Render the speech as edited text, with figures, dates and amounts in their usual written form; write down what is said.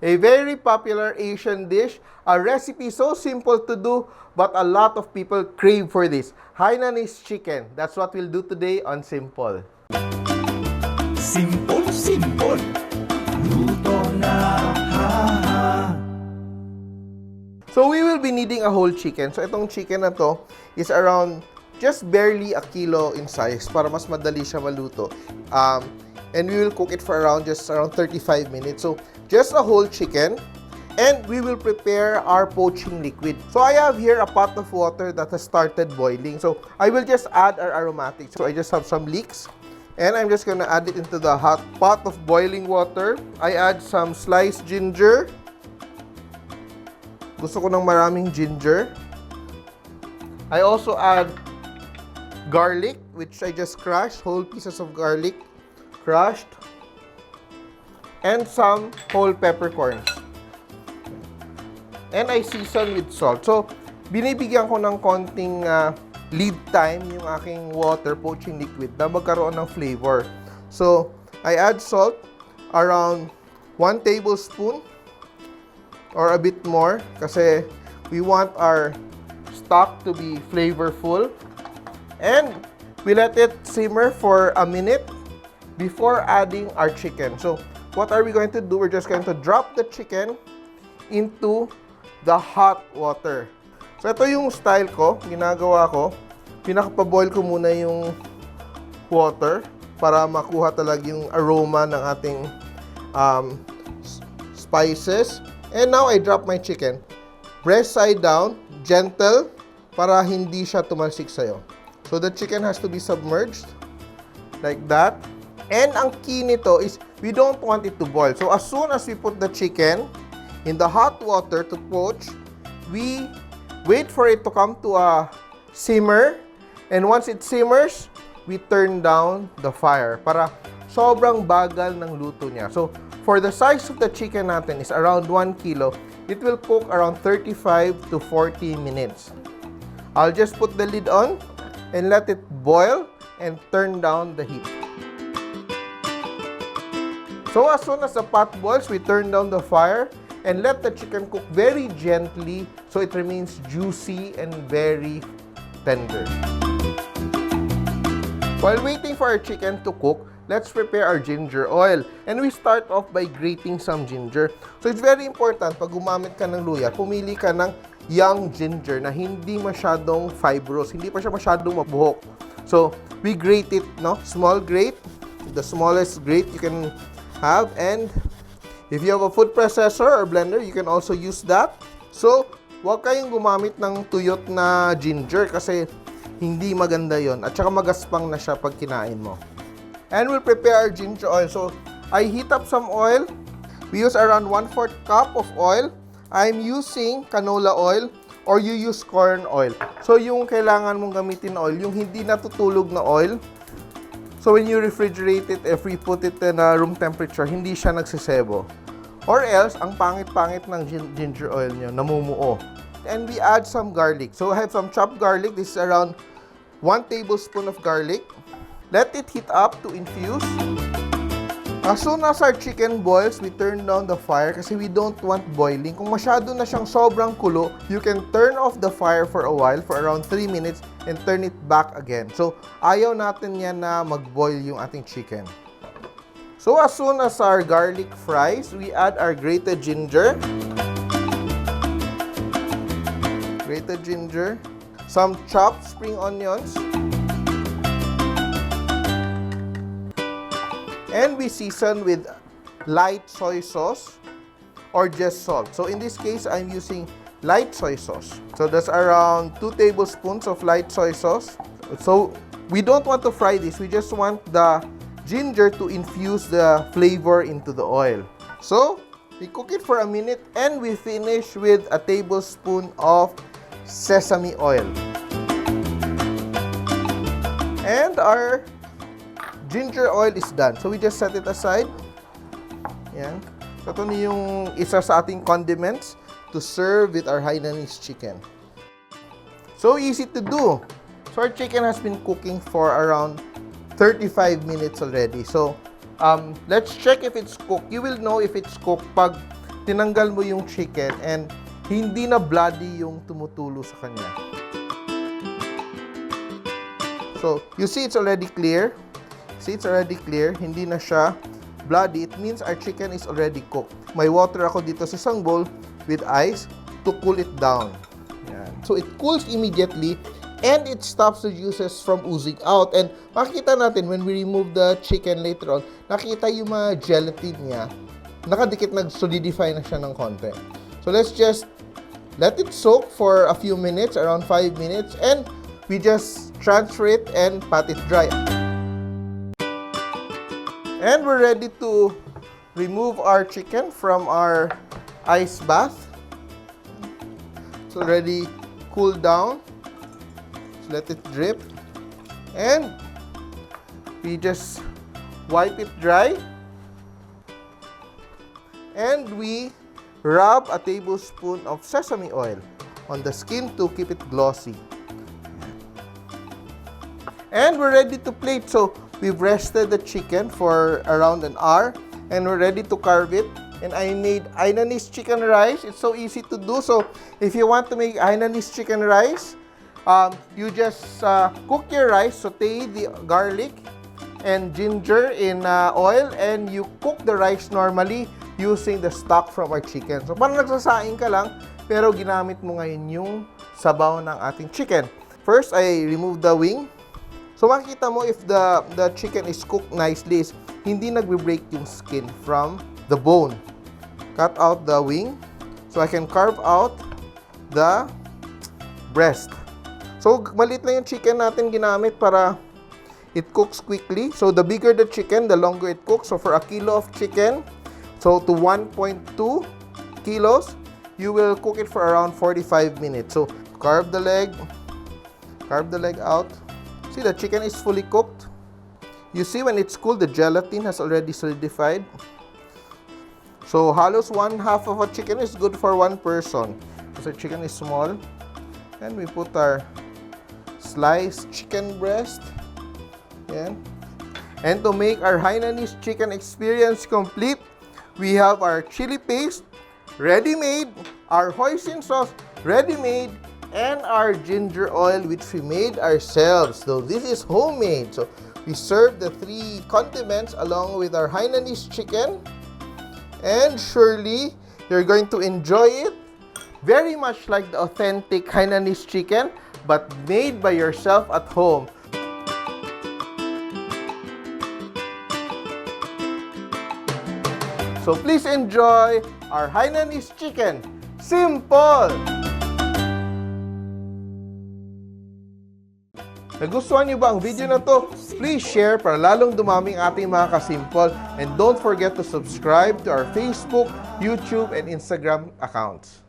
A very popular Asian dish, a recipe so simple to do, but a lot of people crave for this. Hainanese chicken. That's what we'll do today on Simpol. Simpol, simpol. Luto na, ha, ha. So we will be needing a whole chicken. So itong chicken na to is around just barely a kilo in size para mas madali siya maluto. And we will cook it for around 35 minutes. So just a whole chicken. And we will prepare our poaching liquid. So I have here a pot of water that has started boiling. So I will just add our aromatics. So I just have some leeks. And I'm just gonna add it into the hot pot of boiling water. I add some sliced ginger. Gusto ko ng maraming ginger. I also add garlic, which I just crushed. Whole pieces of garlic crushed. And some whole peppercorns. And I season with salt. So, binibigyan ko ng konting lead time yung aking water poaching liquid na magkaroon ng flavor. So, I add salt around 1 tablespoon or a bit more kasi we want our stock to be flavorful. And we let it simmer for a minute before adding our chicken. So, what are we going to do? We're just going to drop the chicken into the hot water. So, ito yung style ko, ginagawa ko. Pinakapaboil ko muna yung water para makuha talaga yung aroma ng ating spices. And now, I drop my chicken. Breast side down, gentle, para hindi siya tumalsik sa'yo. So, the chicken has to be submerged like that. And ang key nito is, we don't want it to boil. So, as soon as we put the chicken in the hot water to poach, we wait for it to come to a simmer. And once it simmers, we turn down the fire para sobrang bagal ng luto niya. So, for the size of the chicken natin is around 1 kilo, it will cook around 35 to 40 minutes. I'll just put the lid on and let it boil and turn down the heat. So, as soon as the pot boils, we turn down the fire and let the chicken cook very gently so it remains juicy and very tender. While waiting for our chicken to cook, let's prepare our ginger oil. And we start off by grating some ginger. So it's very important, pag gumamit ka ng luya, pumili ka ng young ginger na hindi masyadong fibrous, hindi pa siya masyadong mabuhok. So we grate it, no? Small grate, the smallest grate you can have. And if you have a food processor or blender, you can also use that. So, huwag kayong gumamit ng tuyot na ginger kasi hindi maganda yon at saka magaspang na siya pag kinain mo. And we'll prepare our ginger oil. So, I heat up some oil. We use around 1/4 cup of oil. I'm using canola oil or you use corn oil. So, yung kailangan mong gamitin na oil, yung hindi natutulog na oil. So, when you refrigerate it, if we put it in room temperature, hindi siya nagsisebo. Or else, ang pangit-pangit ng ginger oil nyo, namumuo. And we add some garlic. So, I have some chopped garlic. This is around 1 tablespoon of garlic. Let it heat up to infuse. As soon as our chicken boils, we turn down the fire kasi we don't want boiling. Kung masyado na siyang sobrang kulo, you can turn off the fire for a while, for around 3 minutes, and turn it back again. So, ayaw natin yan na mag-boil yung ating chicken. So, as soon as our garlic fries, we add our grated ginger. Grated ginger. Some chopped spring onions. And we season with light soy sauce or just salt. So, in this case, I'm using light soy sauce. So, that's around 2 tablespoons of light soy sauce. So, we don't want to fry this. We just want the ginger to infuse the flavor into the oil. So, we cook it for a minute and we finish with a tablespoon of sesame oil. And our ginger oil is done. So, we just set it aside. Yan. So, ito na yung isa sa ating condiments to serve with our Hainanese chicken. So, easy to do. So, our chicken has been cooking for around 35 minutes already. So, let's check if it's cooked. You will know if it's cooked pag tinanggal mo yung chicken and hindi na bloody yung tumutulo sa kanya. So, you see it's already clear. See, it's already clear. Hindi na siya bloody. It means our chicken is already cooked. May water ako dito sa isang bowl with ice to cool it down. Yan. So, it cools immediately and it stops the juices from oozing out. And makikita natin when we remove the chicken later on, nakita yung mga gelatin niya. Nakadikit, nag-solidify na siya ng konti. So, let's just let it soak for a few minutes, around 5 minutes, and we just transfer it and pat it dry. And we're ready to remove our chicken from our ice bath. It's already cooled down. So let it drip. And we just wipe it dry. And we rub a tablespoon of sesame oil on the skin to keep it glossy. And we're ready to plate. So we've rested the chicken for around an hour and we're ready to carve it. And I made Hainanese chicken rice. It's so easy to do. So if you want to make Hainanese chicken rice, you just cook your rice, saute the garlic and ginger in oil, and you cook the rice normally using the stock from our chicken. So parang nagsasaing ka lang, pero ginamit mo ngayon yung sabaw ng ating chicken. First, I remove the wing. So makikita mo if the chicken is cooked nicely, is hindi nagbe-break yung skin from the bone. Cut out the wing so I can carve out the breast. So maliit na yung chicken natin ginamit para it cooks quickly. So the bigger the chicken, the longer it cooks. So for a kilo of chicken, so to 1.2 kilos, you will cook it for around 45 minutes. So carve the leg out. See, the chicken is fully cooked. You see, when it's cool, the gelatin has already solidified. So, halos 1/2 of a chicken is good for one person. Because the chicken is small. And we put our sliced chicken breast. Yan. And to make our Hainanese chicken experience complete, we have our chili paste ready-made, our hoisin sauce ready-made, and our ginger oil, which we made ourselves. So this is homemade. So we serve the 3 condiments along with our Hainanese chicken, and surely you're going to enjoy it very much like the authentic Hainanese chicken, but made by yourself at home. So please enjoy our Hainanese chicken. Simpol! Nagustuhan niyo ba ang video na to? Please share para lalong dumaming ating mga kasimpol. And don't forget to subscribe to our Facebook, YouTube, and Instagram accounts.